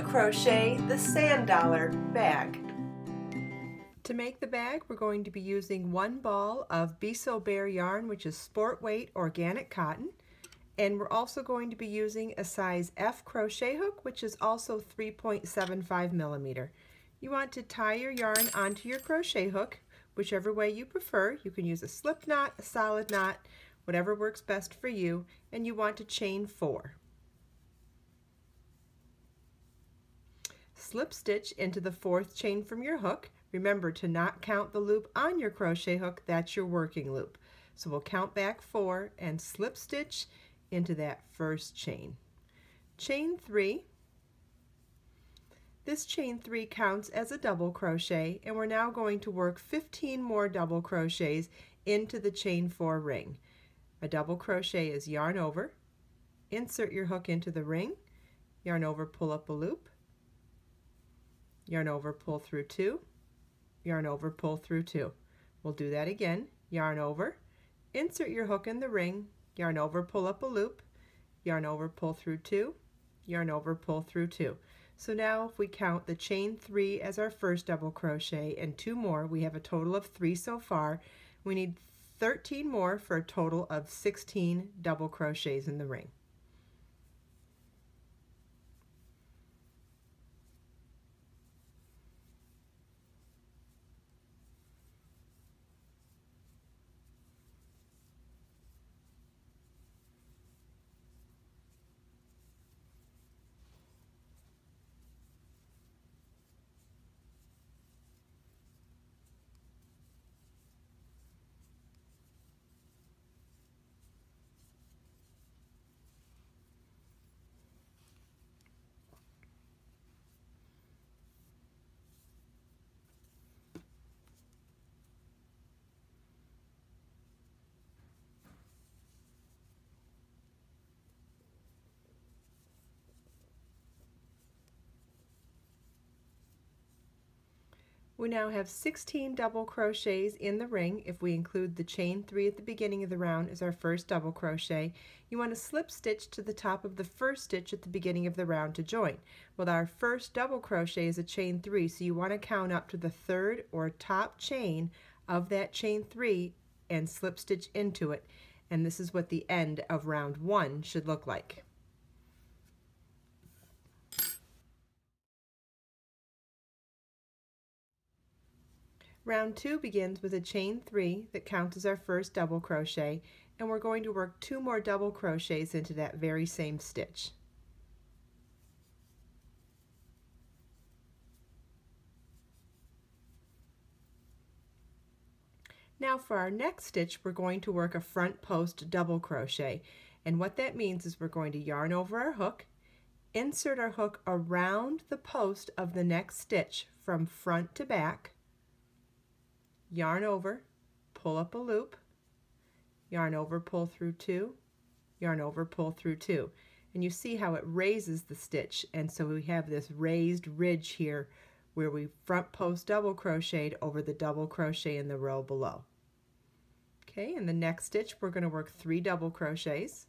crochet the sand dollar bag. To make the bag, we're going to be using 1 ball of Be So Bare yarn, which is sport weight organic cotton, and we're also going to be using a size F crochet hook, which is also 3.75 millimeter. You want to tie your yarn onto your crochet hook, whichever way you prefer. You can use a slip knot, a solid knot, whatever works best for you, and you want to chain 4. Slip stitch into the 4th chain from your hook. Remember to not count the loop on your crochet hook, that's your working loop. So we'll count back 4 and slip stitch into that 1st chain. Chain 3. This chain 3 counts as a double crochet, and we're now going to work 15 more double crochets into the chain 4 ring. A double crochet is yarn over, insert your hook into the ring, yarn over, pull up a loop, yarn over, pull through 2, yarn over, pull through 2. We'll do that again. Yarn over, insert your hook in the ring, yarn over, pull up a loop, yarn over, pull through 2, yarn over, pull through 2. So now if we count the chain 3 as our first double crochet and 2 more, we have a total of 3 so far. We need 13 more for a total of 16 double crochets in the ring. We now have 16 double crochets in the ring. If we include the chain 3 at the beginning of the round as our first double crochet, you want to slip stitch to the top of the first stitch at the beginning of the round to join. Well, our first double crochet is a chain 3, so you want to count up to the 3rd or top chain of that chain 3 and slip stitch into it, and this is what the end of round 1 should look like. Round 2 begins with a chain 3 that counts as our first double crochet, and we're going to work 2 more double crochets into that very same stitch. Now for our next stitch, we're going to work a front post double crochet, and what that means is we're going to yarn over our hook, insert our hook around the post of the next stitch from front to back, yarn over, pull up a loop, yarn over, pull through 2, yarn over, pull through 2. And you see how it raises the stitch, and so we have this raised ridge here where we front post double crocheted over the double crochet in the row below. Okay, in the next stitch we're going to work 3 double crochets.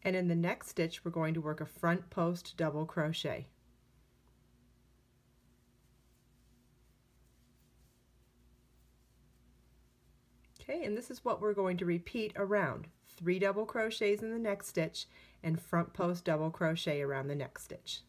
And in the next stitch we're going to work a front post double crochet. Okay, and this is what we're going to repeat around. 3 double crochets in the next stitch and front post double crochet around the next stitch.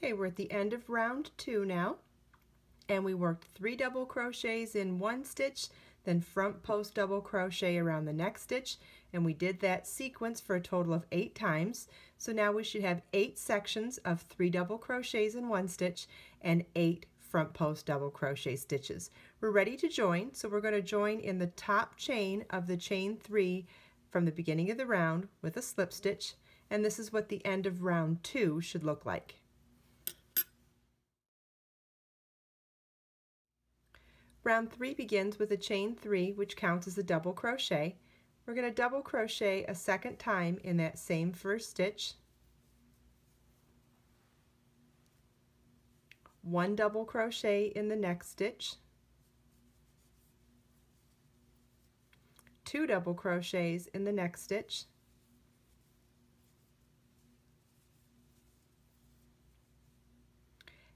Okay, we're at the end of round 2 now, and we worked 3 double crochets in one stitch, then front post double crochet around the next stitch, and we did that sequence for a total of 8 times. So now we should have 8 sections of 3 double crochets in one stitch and 8 front post double crochet stitches. We're ready to join, so we're going to join in the top chain of the chain 3 from the beginning of the round with a slip stitch, and this is what the end of round 2 should look like. Round 3 begins with a chain 3, which counts as a double crochet. We're going to double crochet a second time in that same first stitch, 1 double crochet in the next stitch, 2 double crochets in the next stitch,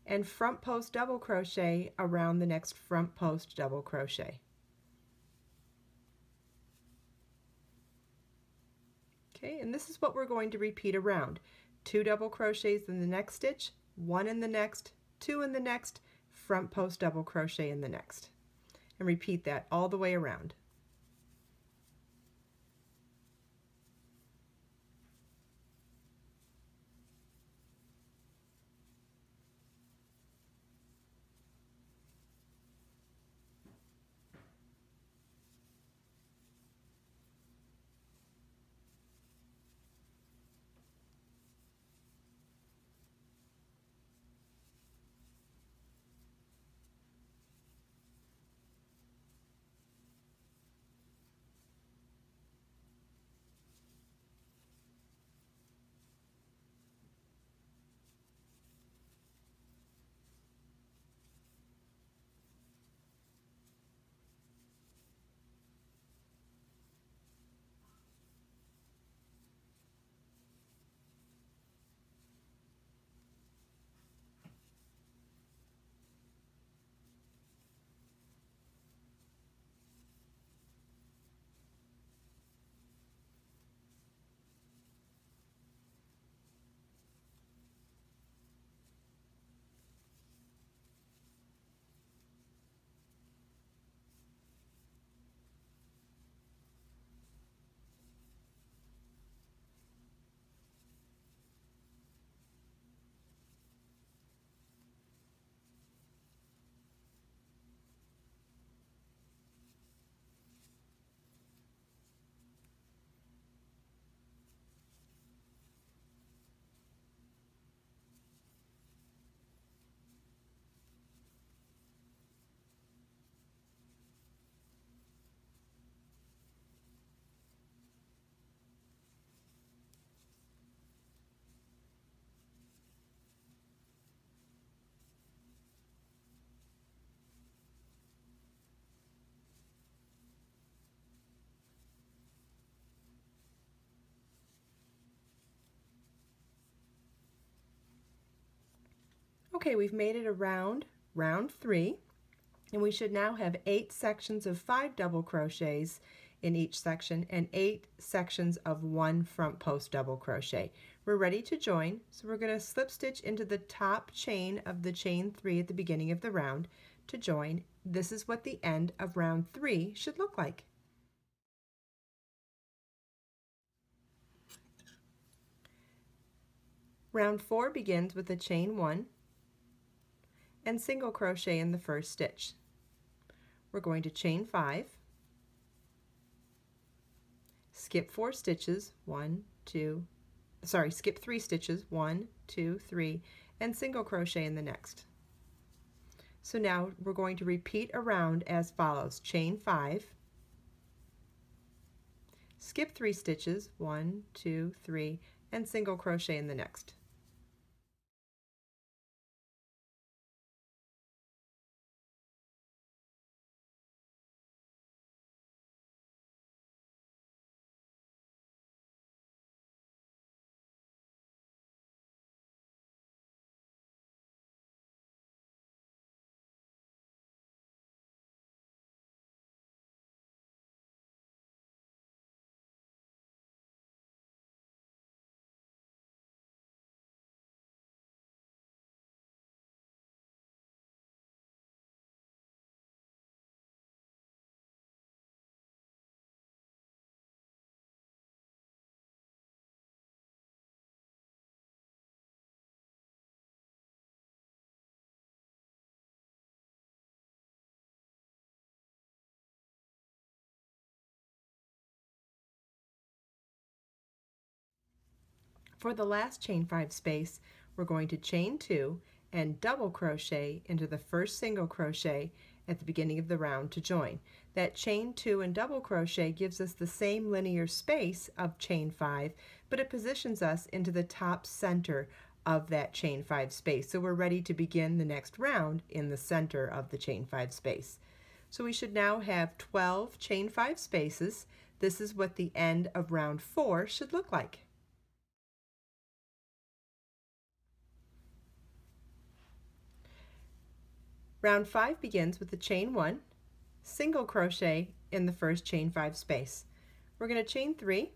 and front post double crochet around the next front post double crochet. Okay, and this is what we're going to repeat around. 2 double crochets in the next stitch, 1 in the next, 2 in the next, front post double crochet in the next. And repeat that all the way around. Okay, we've made it around round 3, and we should now have 8 sections of 5 double crochets in each section and 8 sections of 1 front post double crochet. We're ready to join, so we're going to slip stitch into the top chain of the chain 3 at the beginning of the round to join. This is what the end of round 3 should look like. Round 4 begins with a chain 1 and single crochet in the first stitch. We're going to chain 5, skip 4 stitches, skip 3 stitches, 1, 2, 3, and single crochet in the next. So now we're going to repeat around as follows: chain 5, skip 3 stitches, 1, 2, 3, and single crochet in the next. For the last chain 5 space, we're going to chain 2 and double crochet into the first single crochet at the beginning of the round to join. That chain 2 and double crochet gives us the same linear space of chain 5, but it positions us into the top center of that chain 5 space. So we're ready to begin the next round in the center of the chain 5 space. So we should now have 12 chain 5 spaces. This is what the end of round 4 should look like. Round 5 begins with the chain 1, single crochet in the first chain 5 space. We're going to chain 3.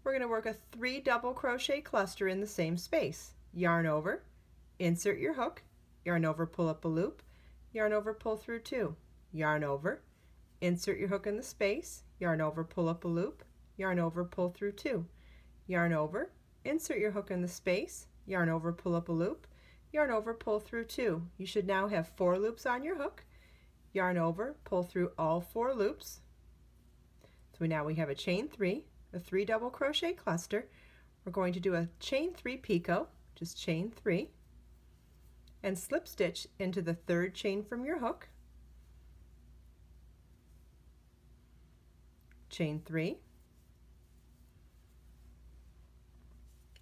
We're going to work a 3 double crochet cluster in the same space. Yarn over, insert your hook, yarn over, pull up a loop, yarn over, pull through 2, yarn over, insert your hook in the space, yarn over, pull up a loop, yarn over, pull through 2, yarn over, insert your hook in the space, yarn over, pull up a loop, yarn over, pull through 2. You should now have 4 loops on your hook. Yarn over, pull through all 4 loops. So now we have a chain 3, a 3 double crochet cluster. We're going to do a chain 3 picot, just chain 3, and slip stitch into the 3rd chain from your hook. Chain 3,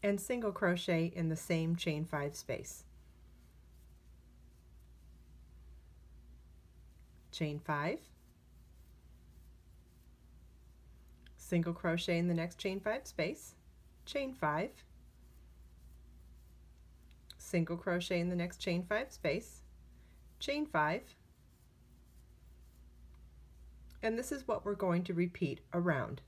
and single crochet in the same chain 5 space. Chain 5, single crochet in the next chain 5 space, chain 5, single crochet in the next chain 5 space, chain 5, and this is what we're going to repeat around.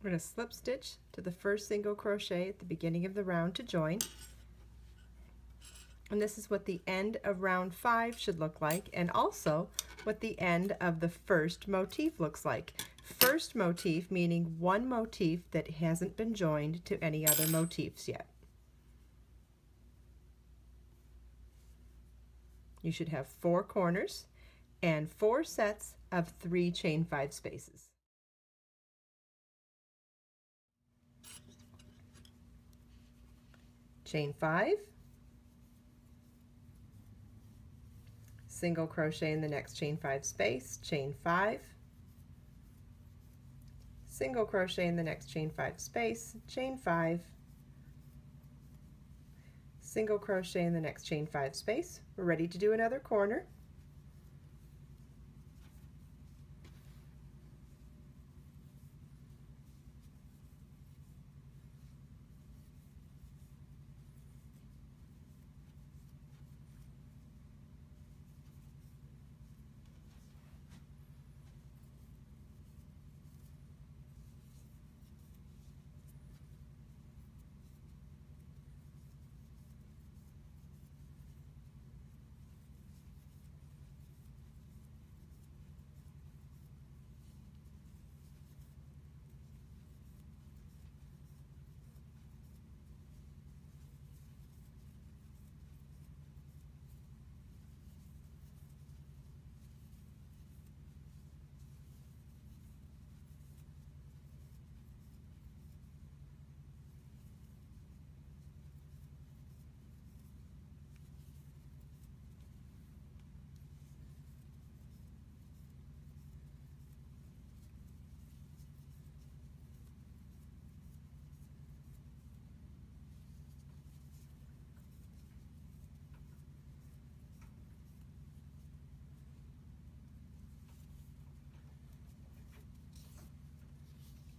We're going to slip stitch to the first single crochet at the beginning of the round to join. And this is what the end of round 5 should look like, and also what the end of the first motif looks like. First motif meaning one motif that hasn't been joined to any other motifs yet. You should have 4 corners and 4 sets of 3 chain 5 spaces. chain 5, single crochet in the next chain 5 space, chain 5, single crochet in the next chain 5 space, chain 5, single crochet in the next chain 5 space. We're ready to do another corner.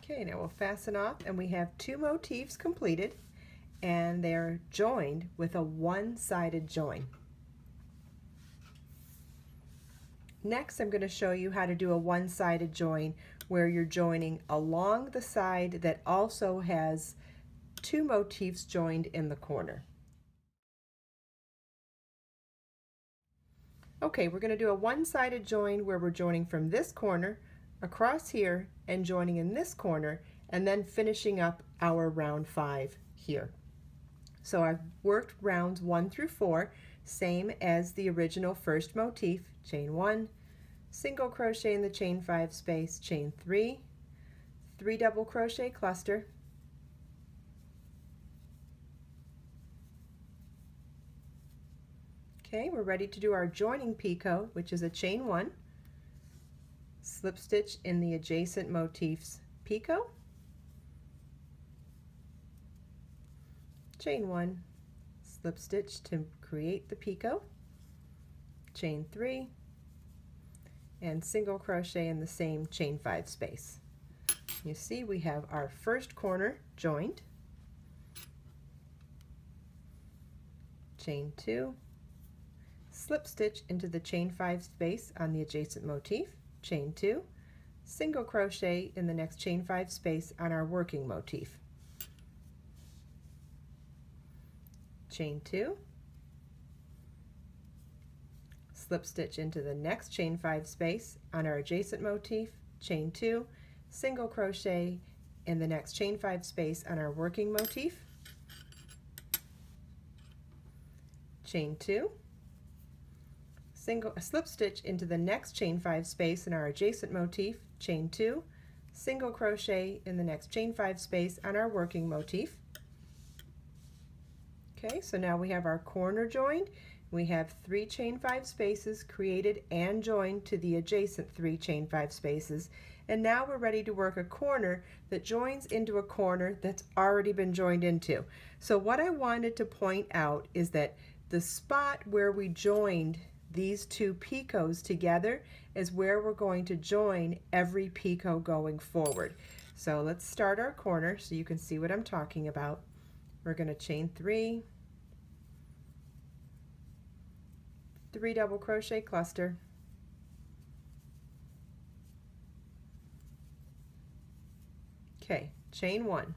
Okay, now we'll fasten off, and we have 2 motifs completed, and they're joined with a one-sided join. Next, I'm going to show you how to do a one-sided join where you're joining along the side that also has 2 motifs joined in the corner. Okay, we're going to do a one-sided join where we're joining from this corner across here and joining in this corner, and then finishing up our round 5 here. So I've worked rounds 1 through 4, same as the original first motif, chain 1, single crochet in the chain 5 space, chain 3, 3 double crochet cluster, okay, we're ready to do our joining picot, which is a chain 1, slip stitch in the adjacent motifs picot, chain 1, slip stitch to create the picot, chain 3, and single crochet in the same chain 5 space. You see we have our first corner joined, chain 2, slip stitch into the chain 5 space on the adjacent motif, chain 2, single crochet in the next chain 5 space on our working motif, chain 2, slip stitch into the next chain 5 space on our adjacent motif, chain 2, single crochet in the next chain 5 space on our working motif, chain 2, slip stitch into the next chain 5 space in our adjacent motif, chain 2, single crochet in the next chain 5 space on our working motif. Okay, so now we have our corner joined. We have 3 chain 5 spaces created and joined to the adjacent 3 chain 5 spaces, and now we're ready to work a corner that joins into a corner that's already been joined into. So what I wanted to point out is that the spot where we joined these 2 picots together is where we're going to join every picot going forward. So let's start our corner so you can see what I'm talking about. We're going to chain 3, 3 double crochet cluster, okay, chain 1.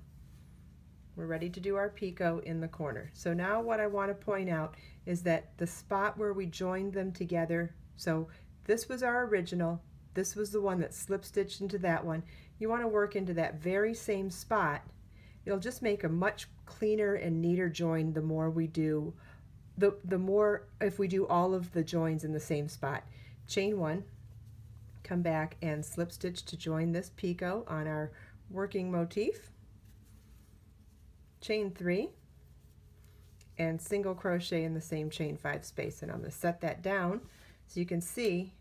We're ready to do our picot in the corner. So now what I want to point out is that the spot where we joined them together, so this was our original, this was the one that slip stitched into that one, you want to work into that very same spot. It'll just make a much cleaner and neater join the more we do, the more if we do all of the joins in the same spot. Chain 1, come back and slip stitch to join this picot on our working motif, chain 3, and single crochet in the same chain 5 space. And I'm going to set that down so you can see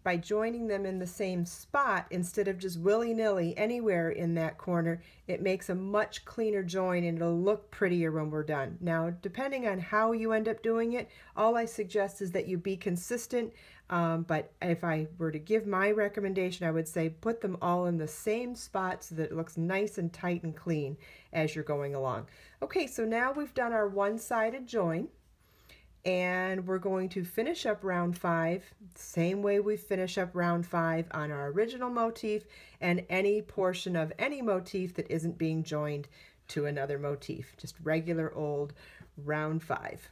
by joining them in the same spot instead of just willy-nilly anywhere in that corner, it makes a much cleaner join and it'll look prettier when we're done. Now, depending on how you end up doing it, all I suggest is that you be consistent, but if I were to give my recommendation, I would say put them all in the same spot so that it looks nice and tight and clean as you're going along. Okay, so now we've done our one-sided join. And we're going to finish up round 5 same way we finish up round 5 on our original motif and any portion of any motif that isn't being joined to another motif, just regular old round 5.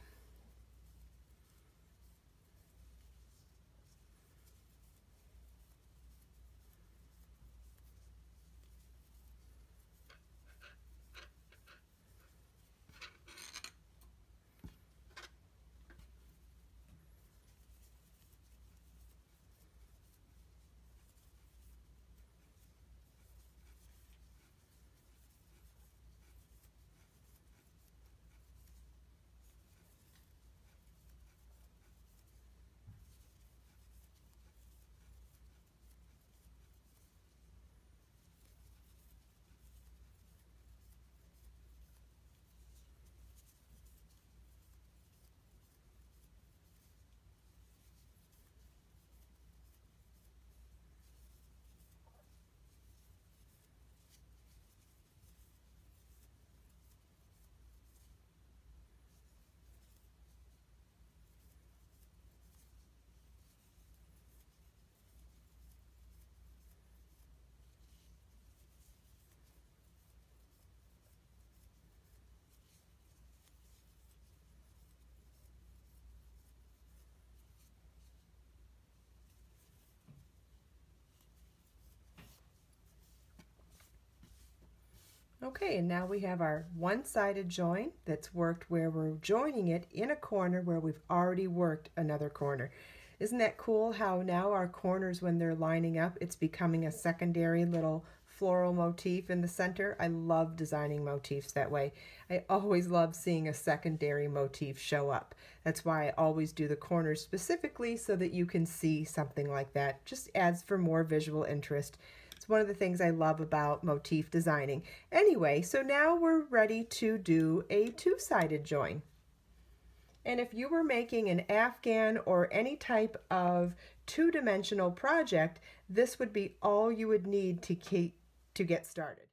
Okay, and now we have our one-sided join that's worked where we're joining it in a corner where we've already worked another corner. Isn't that cool how now our corners, when they're lining up, it's becoming a secondary little floral motif in the center? I love designing motifs that way. I always love seeing a secondary motif show up. That's why I always do the corners specifically so that you can see something like that. Just adds for more visual interest. It's one of the things I love about motif designing. Anyway, so now we're ready to do a two-sided join. And if you were making an Afghan or any type of two-dimensional project, this would be all you would need to get started.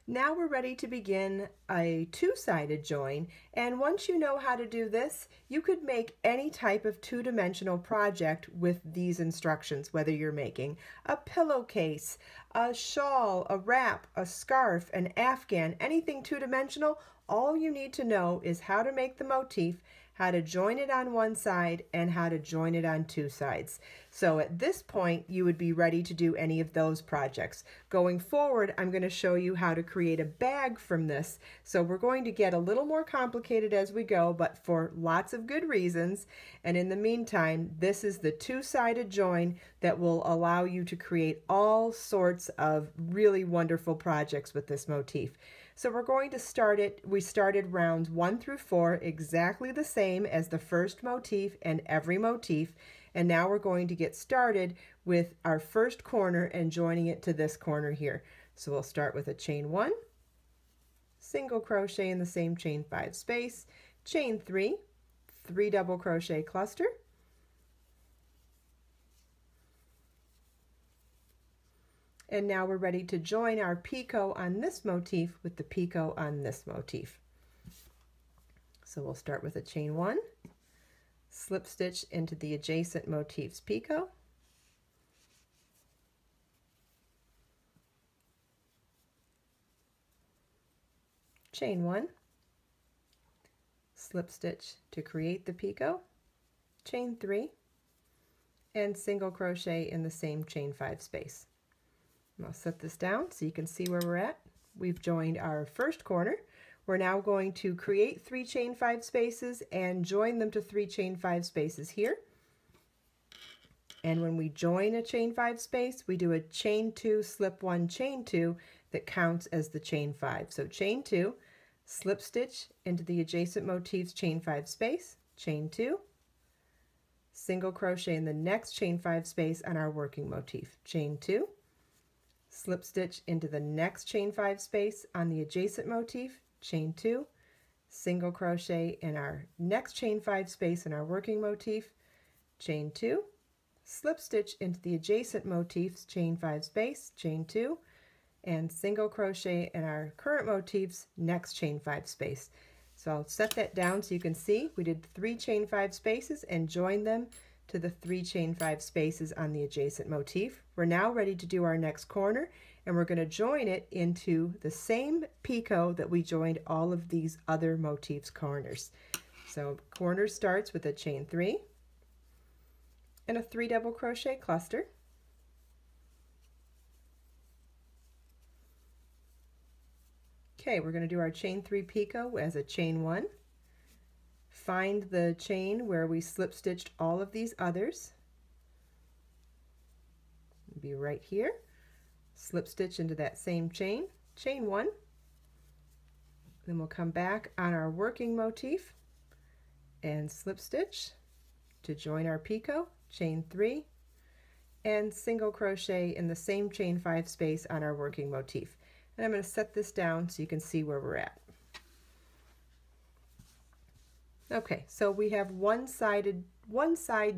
Now we're ready to begin a two-sided join, and once you know how to do this, you could make any type of two-dimensional project with these instructions, whether you're making a pillowcase, a shawl, a wrap, a scarf, an Afghan, anything two-dimensional. All you need to know is how to make the motif, how to join it on one side, and how to join it on two sides. So at this point, you would be ready to do any of those projects. Going forward, I'm going to show you how to create a bag from this. So we're going to get a little more complicated as we go, but for lots of good reasons. And in the meantime, this is the two-sided join that will allow you to create all sorts of really wonderful projects with this motif. So we're going to start it. We started rounds 1 through 4 exactly the same as the first motif and every motif. And now we're going to get started with our first corner and joining it to this corner here. So we'll start with a chain 1, single crochet in the same chain 5 space, chain 3, 3 double crochet cluster, and now we're ready to join our picot on this motif with the picot on this motif. So we'll start with a chain 1, slip stitch into the adjacent motif's picot, chain 1, slip stitch to create the picot, chain 3, and single crochet in the same chain 5 space. I'll set this down so you can see where we're at. We've joined our first corner. We're now going to create 3 chain 5 spaces and join them to 3 chain 5 spaces here. And when we join a chain 5 space, we do a chain 2, slip 1, chain 2 that counts as the chain 5. So chain 2, slip stitch into the adjacent motif's chain 5 space, chain 2, single crochet in the next chain 5 space on our working motif, chain 2, slip stitch into the next chain 5 space on the adjacent motif, chain 2, single crochet in our next chain 5 space in our working motif, chain 2, slip stitch into the adjacent motif's chain 5 space, chain 2, and single crochet in our current motif's next chain 5 space. So I'll set that down so you can see we did 3 chain 5 spaces and joined them to the 3 chain 5 spaces on the adjacent motif. We're now ready to do our next corner, and we're going to join it into the same picot that we joined all of these other motifs corners. So corner starts with a chain 3 and a 3 double crochet cluster. Okay, we're going to do our chain 3 picot as a chain 1. Find the chain where we slip stitched all of these others. It'll be right here. Slip stitch into that same chain, chain 1. Then we'll come back on our working motif and slip stitch to join our picot, chain 3, and single crochet in the same chain 5 space on our working motif. And I'm going to set this down so you can see where we're at. Okay, so we have one side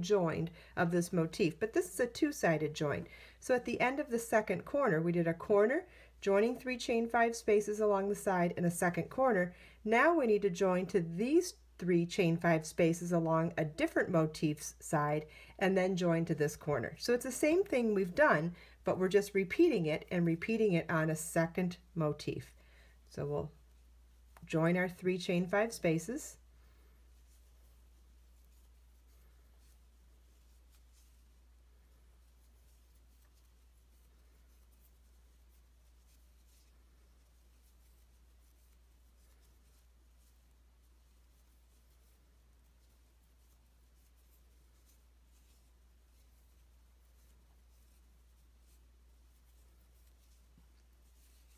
joined of this motif, but this is a two-sided join. So at the end of the second corner, we did a corner, joining 3 chain 5 spaces along the side and a second corner. Now we need to join to these 3 chain 5 spaces along a different motif's side and then join to this corner. So it's the same thing we've done, but we're just repeating it and repeating it on a second motif. So we'll join our 3 chain 5 spaces.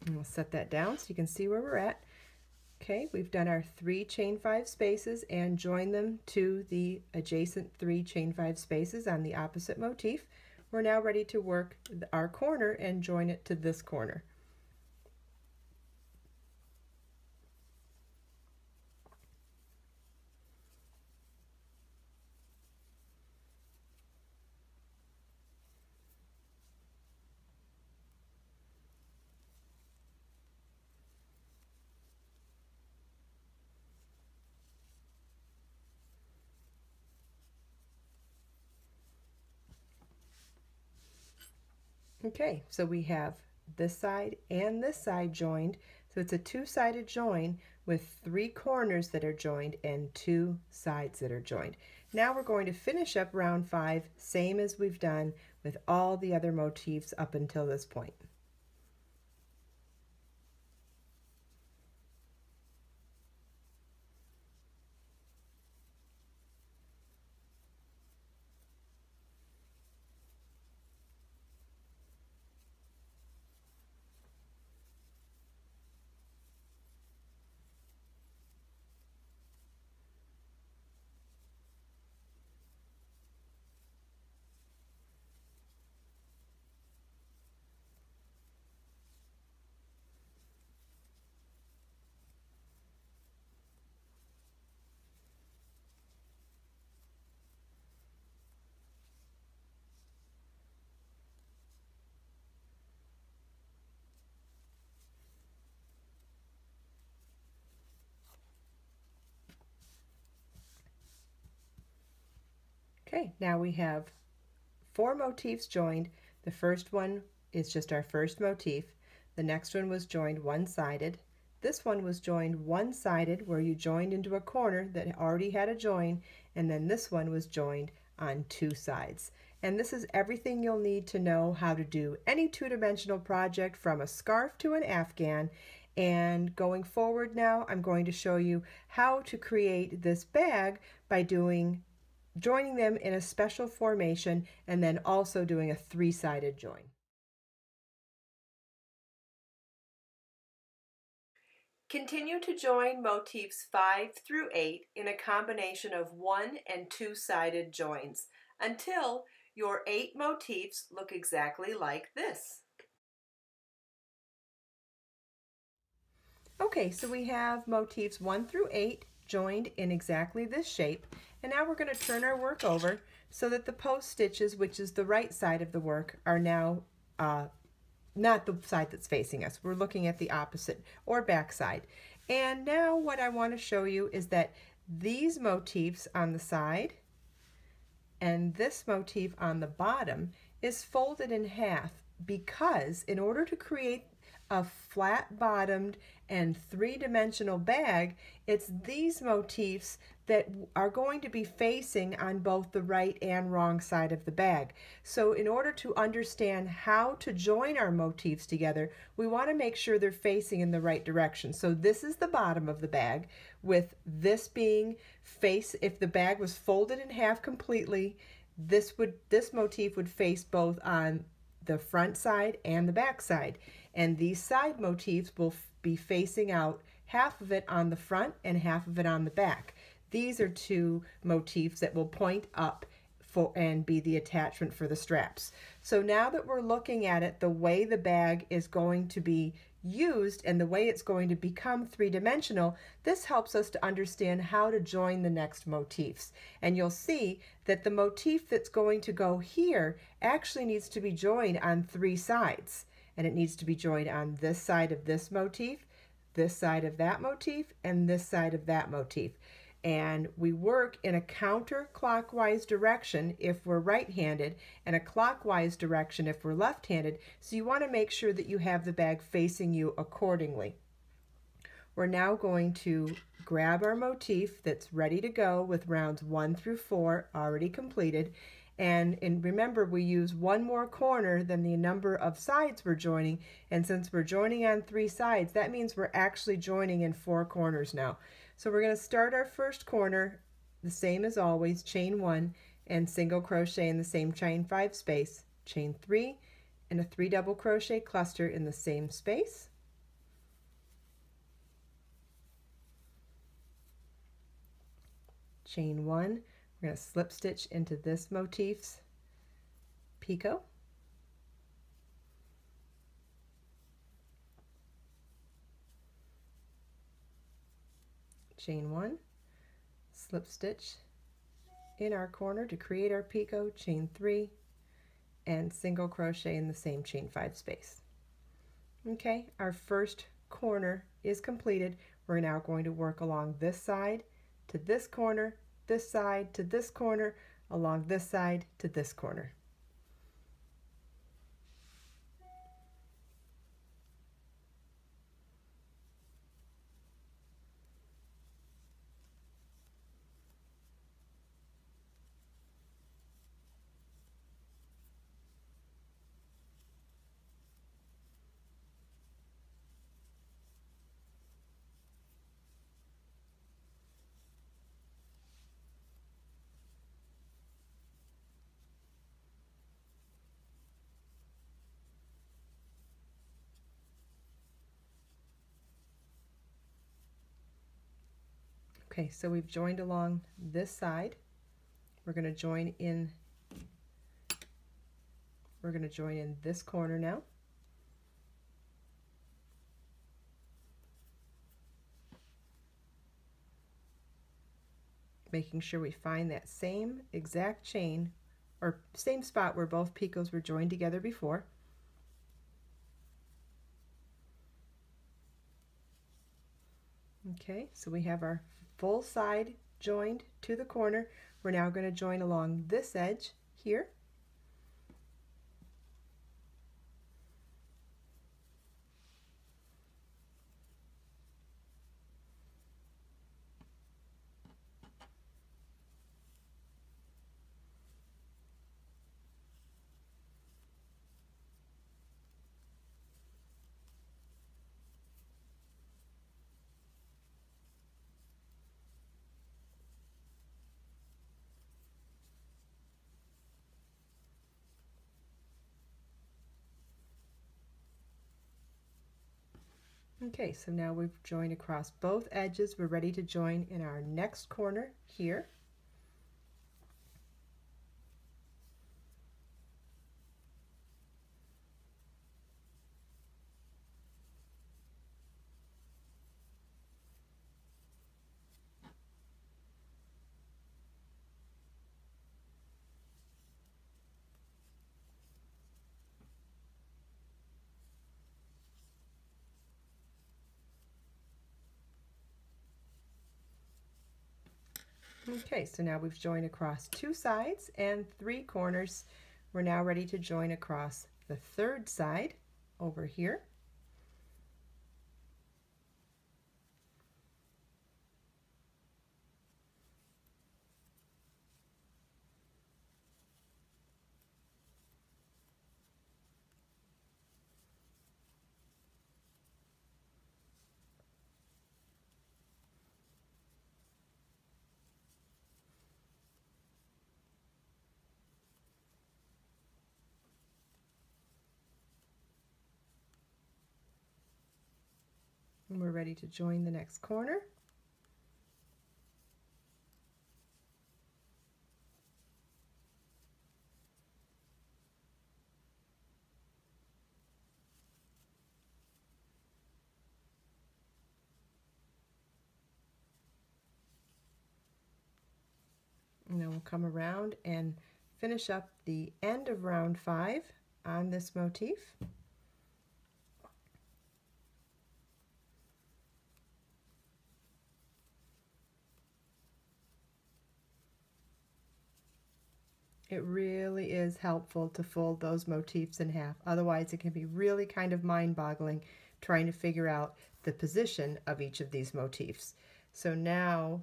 And we'll set that down so you can see where we're at. Okay, we've done our 3 chain 5 spaces and joined them to the adjacent 3 chain 5 spaces on the opposite motif. We're now ready to work our corner and join it to this corner. Okay, so we have this side and this side joined. So it's a two-sided join with 3 corners that are joined and 2 sides that are joined. Now we're going to finish up round 5, same as we've done with all the other motifs up until this point. Okay, now we have 4 motifs joined. The first one is just our first motif. The next one was joined one-sided. This one was joined one-sided where you joined into a corner that already had a join, and then this one was joined on 2 sides. And this is everything you'll need to know how to do any two-dimensional project from a scarf to an afghan. And going forward now, I'm going to show you how to create this bag by doing joining them in a special formation and then also doing a three-sided join. Continue to join motifs 5 through 8 in a combination of 1 and 2-sided joins until your 8 motifs look exactly like this. Okay, so we have motifs 1 through 8 joined in exactly this shape, and now we're going to turn our work over so that the post stitches, which is the right side of the work, are now not the side that's facing us. We're looking at the opposite or back side. And now what I want to show you is that these motifs on the side and this motif on the bottom is folded in half because in order to create a flat bottomed and three-dimensional bag, it's these motifs that are going to be facing on both the right and wrong side of the bag. So in order to understand how to join our motifs together, we want to make sure they're facing in the right direction. So this is the bottom of the bag, with this being face, if the bag was folded in half completely, this motif would face both on the front side and the back side. And these side motifs will be facing out, half of it on the front and half of it on the back. These are two motifs that will point up and be the attachment for the straps. So now that we're looking at it, the way the bag is going to be used and the way it's going to become three-dimensional, this helps us to understand how to join the next motifs. And you'll see that the motif that's going to go here actually needs to be joined on 3 sides. And it needs to be joined on this side of this motif, this side of that motif, and this side of that motif. And we work in a counterclockwise direction if we're right-handed and a clockwise direction if we're left-handed. So you want to make sure that you have the bag facing you accordingly. We're now going to grab our motif that's ready to go with rounds 1 through 4 already completed. And remember, we use one more corner than the number of sides we're joining. And since we're joining on 3 sides, that means we're actually joining in 4 corners now. So we're going to start our first corner the same as always, chain 1 and single crochet in the same chain 5 space, chain 3 and a 3 double crochet cluster in the same space. Chain 1, we're going to slip stitch into this motif's picot. Chain 1, slip stitch in our corner to create our picot, chain 3, and single crochet in the same chain 5 space. Okay, our first corner is completed. We're now going to work along this side to this corner, this side to this corner, along this side to this corner. Okay, so we've joined along this side. We're going to join in this corner now. Making sure we find that same exact chain or same spot where both picots were joined together before. Okay, so we have our full side joined to the corner. We're now going to join along this edge here. Okay, so now we've joined across both edges. We're ready to join in our next corner here. Okay, so now we've joined across two sides and three corners. We're now ready to join across the third side over here. And we're ready to join the next corner. And then we'll come around and finish up the end of round 5 on this motif. It really is helpful to fold those motifs in half. Otherwise, it can be really kind of mind-boggling trying to figure out the position of each of these motifs. So now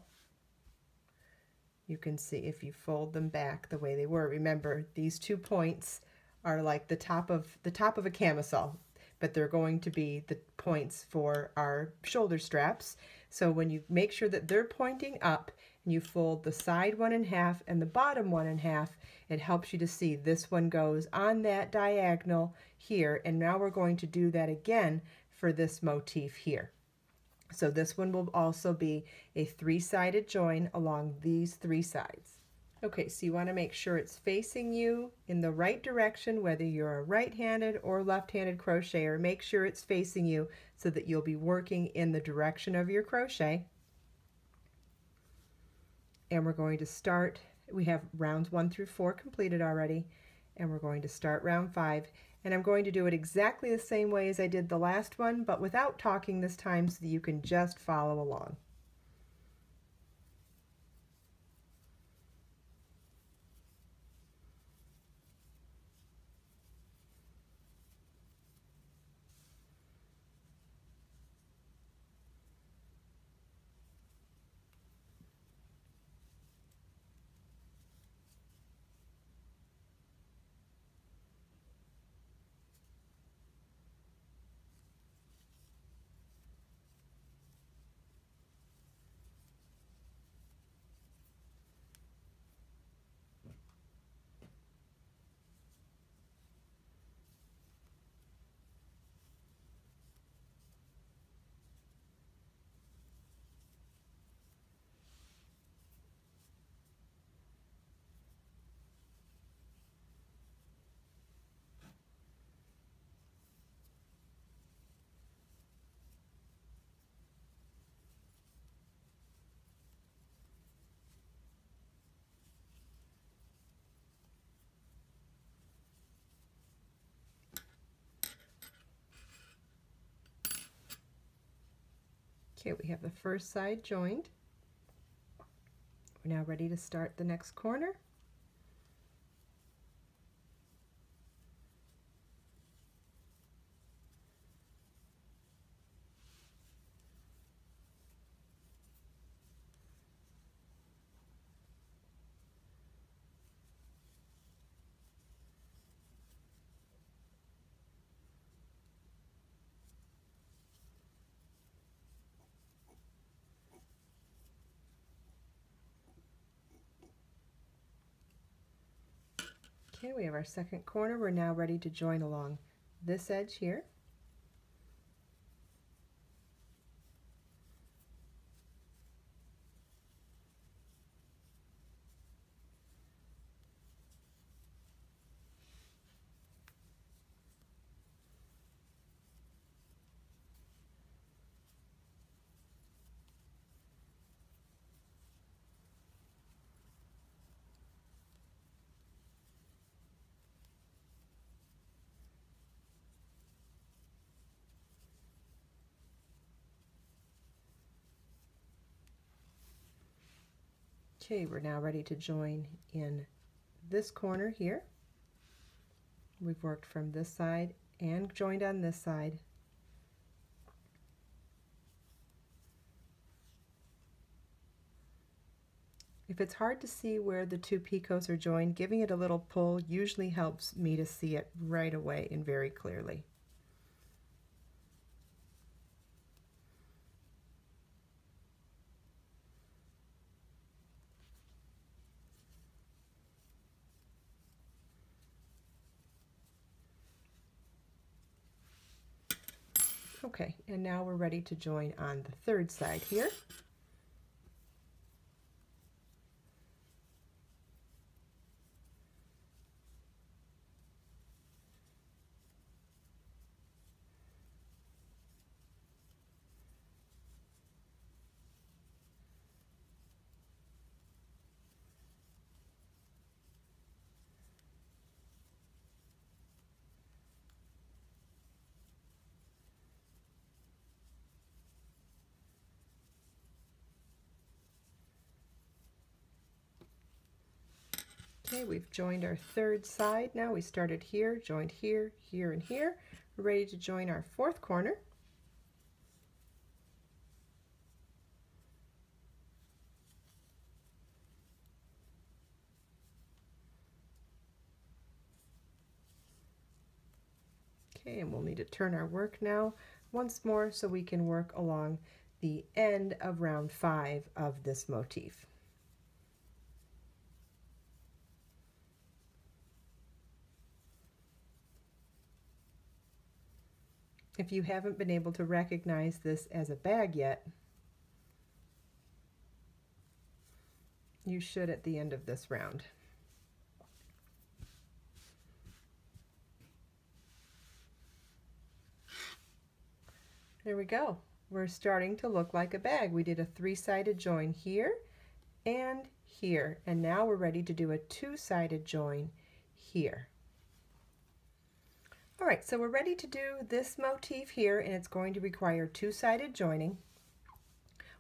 you can see if you fold them back the way they were. Remember, these 2 points are like the top of a camisole, but they're going to be the points for our shoulder straps. So when you make sure that they're pointing up and you fold the side one in half and the bottom one in half, it helps you to see this one goes on that diagonal here, and now we're going to do that again for this motif here. So this one will also be a 3-sided join along these 3 sides. Okay, so you want to make sure it's facing you in the right direction, whether you're a right-handed or left-handed crocheter. Make sure it's facing you so that you'll be working in the direction of your crochet. And we're going to start, we have rounds 1 through 4 completed already, and we're going to start round 5. And I'm going to do it exactly the same way as I did the last one, but without talking this time so that you can just follow along. Okay, we have the first side joined. We're now ready to start the next corner. Okay, we have our second corner. We're now ready to join along this edge here. Okay, we're now ready to join in this corner here. We've worked from this side and joined on this side. If it's hard to see where the two picots are joined, giving it a little pull usually helps me to see it right away and very clearly. Okay, and now we're ready to join on the third side here. Okay, we've joined our third side now. We started here, joined here, here, and here. We're ready to join our fourth corner. Okay, and we'll need to turn our work now once more so we can work along the end of round 5 of this motif. If you haven't been able to recognize this as a bag yet, you should at the end of this round. There we go. We're starting to look like a bag. We did a 3-sided join here and here, and now we're ready to do a 2-sided join here. All right, so we're ready to do this motif here, and it's going to require 2-sided joining.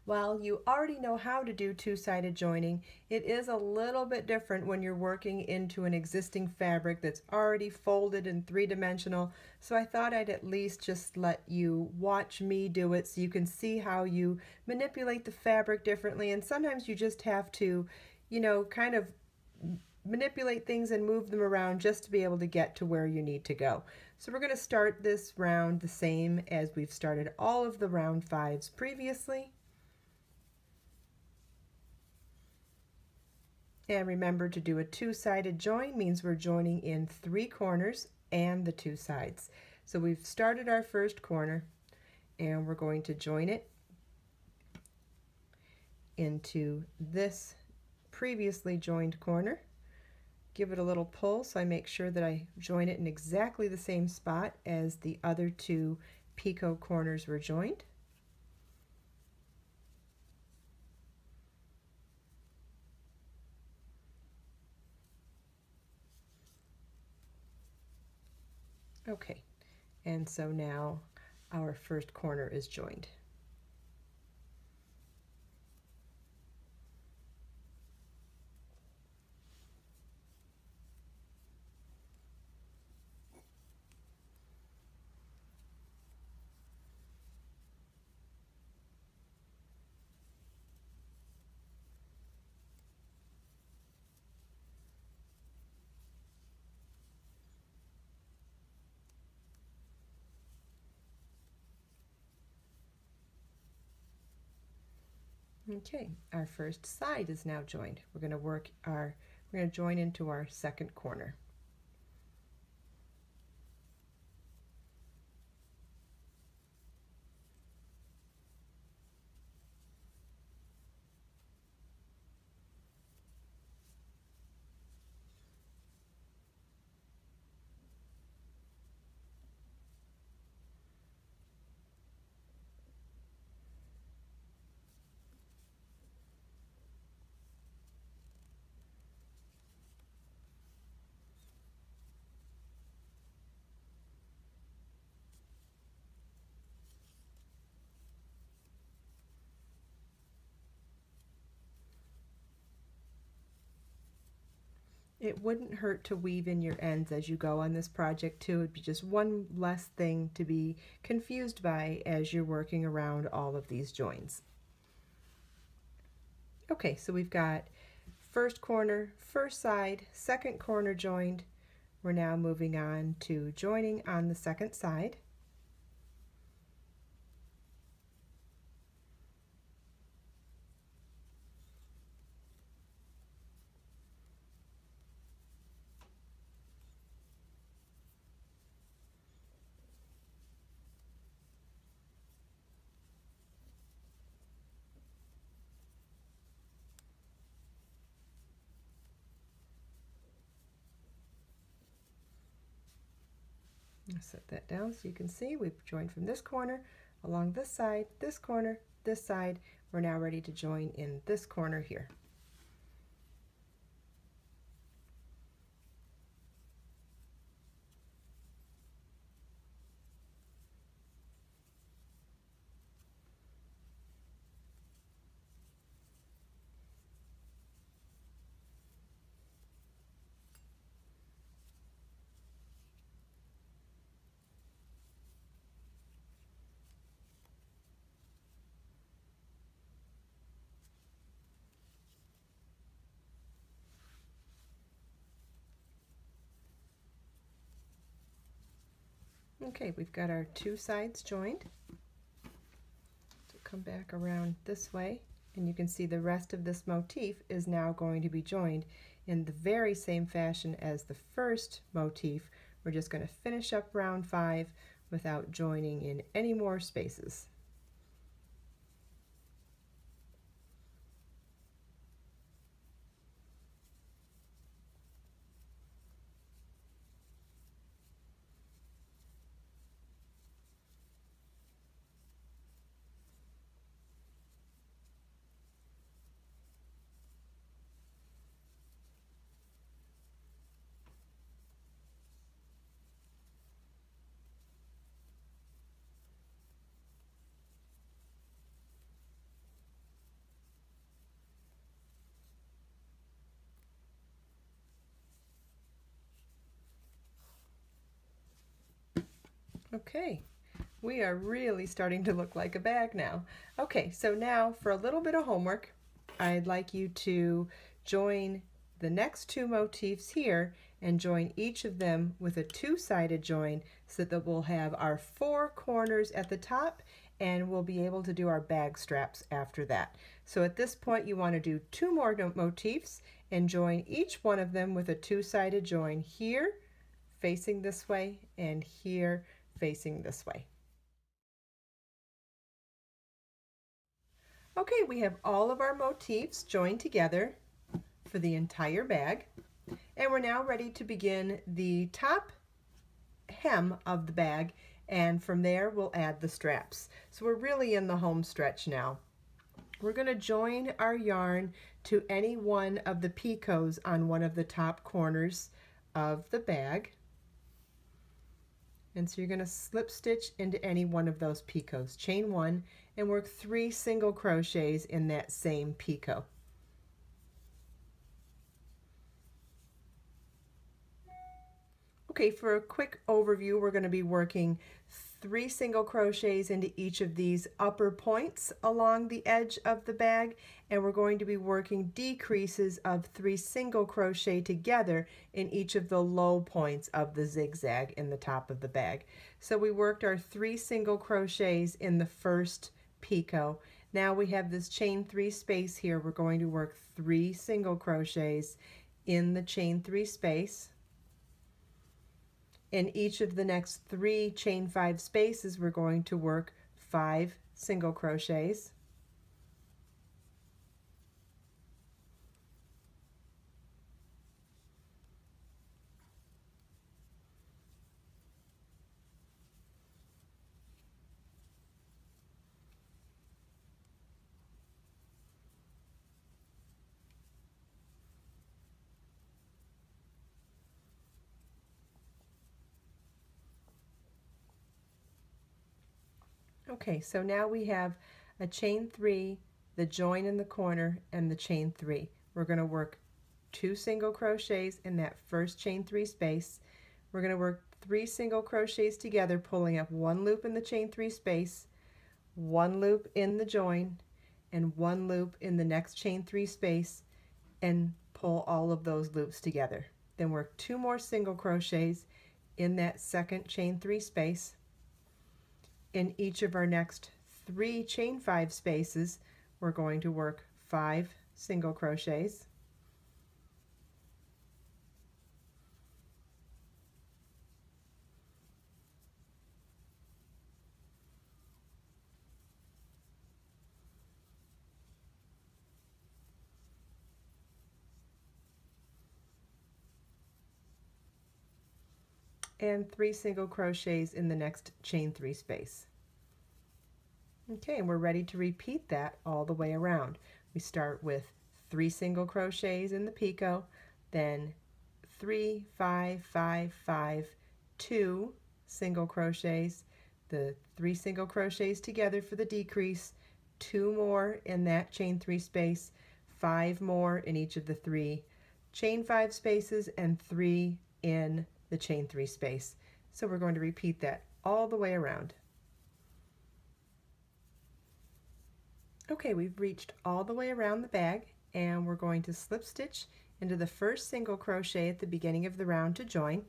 While you already know how to do 2-sided joining, it is a little bit different when you're working into an existing fabric that's already folded and 3-dimensional. So I thought I'd at least just let you watch me do it so you can see how you manipulate the fabric differently. And sometimes you just have to, you know, kind of manipulate things and move them around just to be able to get to where you need to go. So we're going to start this round the same as we've started all of the round 5s previously. And remember, to do a 2-sided join means we're joining in 3 corners and the 2 sides. So we've started our first corner and we're going to join it into this previously joined corner. Give it a little pull so I make sure that I join it in exactly the same spot as the other 2 picot corners were joined. Okay, and so now our first corner is joined. Okay, our first side is now joined. We're going to join into our second corner. it wouldn't hurt to weave in your ends as you go on this project too. It'd be just one less thing to be confused by as you're working around all of these joins. Okay, so we've got first corner, first side, second corner joined. We're now moving on to joining on the second side. I'll set that down so you can see we've joined from this corner along this side, this corner, this side. We're now ready to join in this corner here. Okay, we've got our two sides joined. So come back around this way, and you can see the rest of this motif is now going to be joined in the very same fashion as the first motif. We're just going to finish up round 5 without joining in any more spaces. Okay, we are really starting to look like a bag now. Okay, so now for a little bit of homework, I'd like you to join the next two motifs here and join each of them with a two-sided join so that we'll have our 4 corners at the top, and we'll be able to do our bag straps after that. So at this point you want to do 2 more motifs and join each one of them with a two-sided join here facing this way and here facing this way. Okay, we have all of our motifs joined together for the entire bag, and we're now ready to begin the top hem of the bag, and from there we'll add the straps. So we're really in the home stretch now. We're going to join our yarn to any one of the picots on one of the top corners of the bag. And so you're going to slip stitch into any one of those picots, chain 1, and work 3 single crochets in that same picot. Okay, for a quick overview, we're going to be working 3 single crochets into each of these upper points along the edge of the bag, and we're going to be working decreases of 3 single crochet together in each of the low points of the zigzag in the top of the bag. So we worked our 3 single crochets in the first picot. Now we have this chain 3 space here. We're going to work 3 single crochets in the chain 3 space. In each of the next 3 chain 5 spaces, we're going to work 5 single crochets. Okay, so now we have a chain 3, the join in the corner, and the chain 3. We're going to work 2 single crochets in that first chain 3 space. We're going to work 3 single crochets together, pulling up 1 loop in the chain 3 space, 1 loop in the join, and 1 loop in the next chain 3 space, and pull all of those loops together. Then work 2 more single crochets in that second chain 3 space. In each of our next 3 chain 5 spaces, we're going to work 5 single crochets. And 3 single crochets in the next chain 3 space. Okay, and we're ready to repeat that all the way around. We start with 3 single crochets in the picot, then 3, 5, 5, 5, 2 single crochets, the 3 single crochets together for the decrease, 2 more in that chain 3 space, 5 more in each of the 3 chain 5 spaces, and 3 in the chain 3 space. So we're going to repeat that all the way around. Okay, we've reached all the way around the bag, and we're going to slip stitch into the first single crochet at the beginning of the round to join.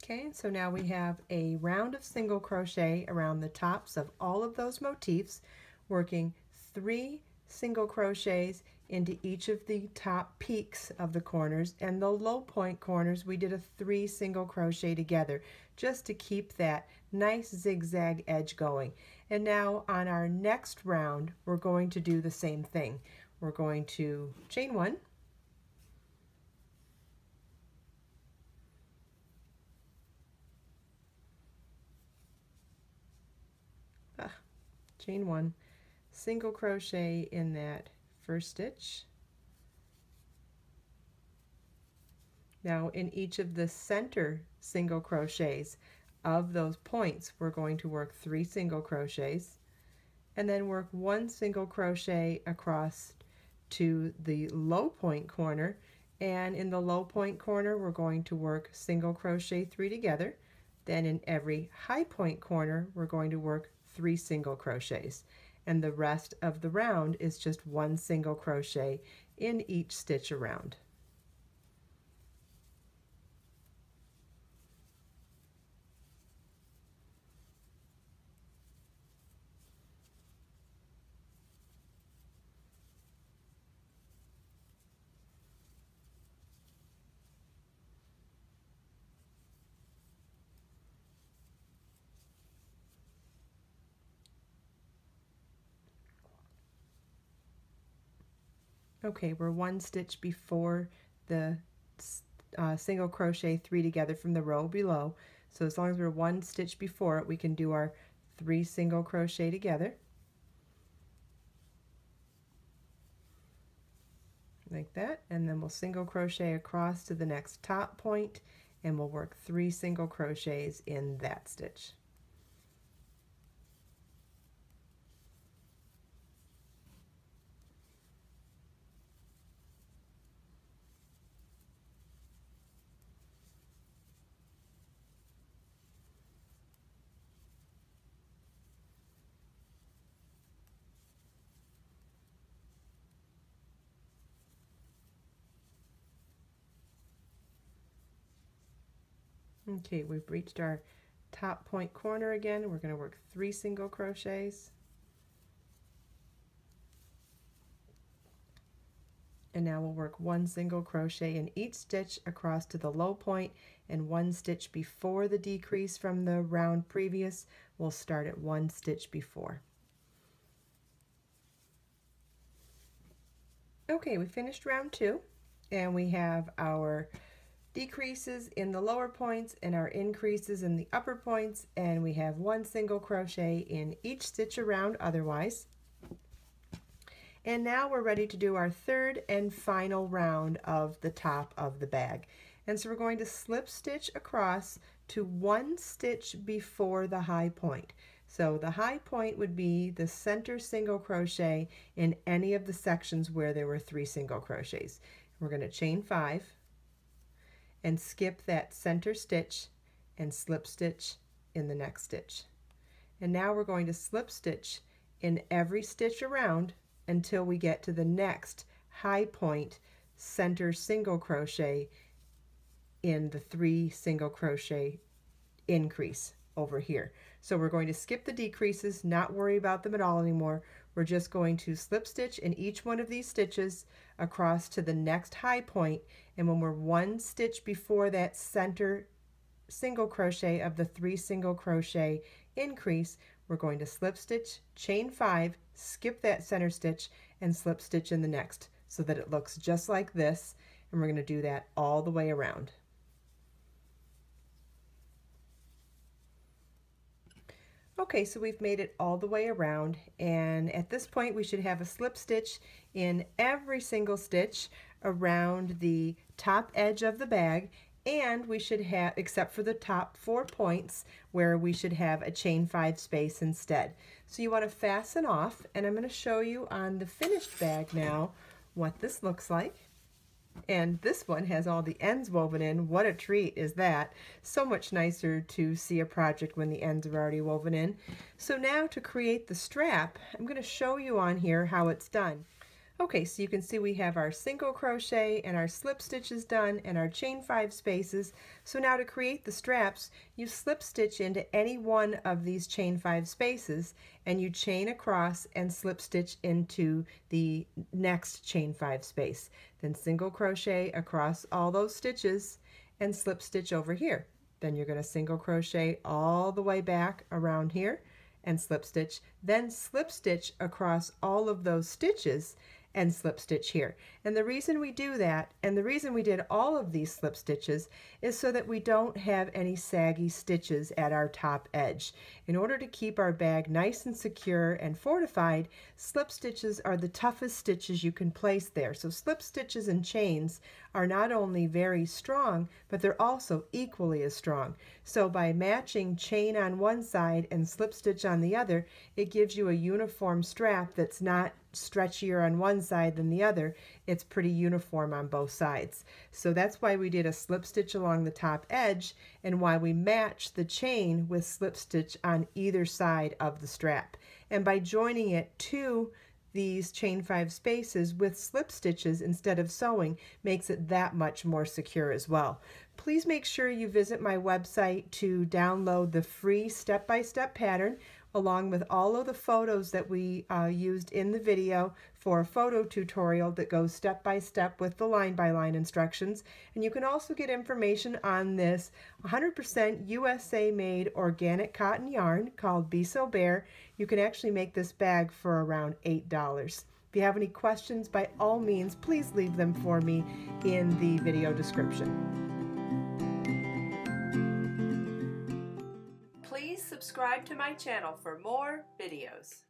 Okay, so now we have a round of single crochet around the tops of all of those motifs, working 3 single crochets into each of the top peaks of the corners, and the low point corners we did a 3 single crochet together just to keep that nice zigzag edge going. And now on our next round we're going to do the same thing. We're going to chain 1, chain 1, single crochet in that first stitch. Now in each of the center single crochets of those points we're going to work 3 single crochets, and then work 1 single crochet across to the low point corner, and in the low point corner we're going to work single crochet 3 together. Then in every high point corner we're going to work 3 single crochets, and the rest of the round is just 1 single crochet in each stitch around. Okay, we're 1 stitch before the single crochet 3 together from the row below. So as long as we're 1 stitch before it, we can do our 3 single crochet together. Like that, and then we'll single crochet across to the next top point, and we'll work 3 single crochets in that stitch. Okay, we've reached our top point corner again. We're going to work 3 single crochets. And now we'll work 1 single crochet in each stitch across to the low point, and 1 stitch before the decrease from the round previous. We'll start at 1 stitch before. Okay, we finished round 2, and we have our decreases in the lower points and our increases in the upper points, and we have 1 single crochet in each stitch around otherwise. And now we're ready to do our third and final round of the top of the bag. And so we're going to slip stitch across to 1 stitch before the high point. So the high point would be the center single crochet in any of the sections where there were 3 single crochets. We're going to chain 5 and skip that center stitch and slip stitch in the next stitch. And now we're going to slip stitch in every stitch around until we get to the next high point center single crochet in the 3 single crochet increase over here. So we're going to skip the decreases, not worry about them at all anymore. We're just going to slip stitch in each one of these stitches across to the next high point, and when we're 1 stitch before that center single crochet of the 3 single crochet increase, we're going to slip stitch, chain 5, skip that center stitch, and slip stitch in the next so that it looks just like this, and we're going to do that all the way around. Okay, so we've made it all the way around, and at this point we should have a slip stitch in every single stitch around the top edge of the bag, and we should have, except for the top 4 points where we should have a chain 5 space instead. So you want to fasten off, and I'm going to show you on the finished bag now what this looks like. And this one has all the ends woven in. What a treat is that. So much nicer to see a project when the ends are already woven in. So now to create the strap, I'm going to show you on here how it's done. Okay, so you can see we have our single crochet and our slip stitches done and our chain 5 spaces. So now to create the straps, you slip stitch into any one of these chain 5 spaces and you chain across and slip stitch into the next chain 5 space. Then single crochet across all those stitches and slip stitch over here. Then you're going to single crochet all the way back around here and slip stitch, then slip stitch across all of those stitches and slip stitch here. And the reason we do that, and the reason we did all of these slip stitches, is so that we don't have any saggy stitches at our top edge. In order to keep our bag nice and secure and fortified, slip stitches are the toughest stitches you can place there. So slip stitches and chains are not only very strong, but they're also equally as strong. So by matching chain on one side and slip stitch on the other, it gives you a uniform strap that's not stretchier on one side than the other. It's pretty uniform on both sides. So that's why we did a slip stitch along the top edge and why we matched the chain with slip stitch on either side of the strap. And by joining it to these chain 5 spaces with slip stitches instead of sewing makes it that much more secure as well. Please make sure you visit my website to download the free step-by-step pattern along with all of the photos that we used in the video for a photo tutorial that goes step by step with the line-by-line instructions. And you can also get information on this 100% USA made organic cotton yarn called Be So Bare. You can actually make this bag for around $8. If you have any questions, by all means, please leave them for me in the video description. Please subscribe to my channel for more videos.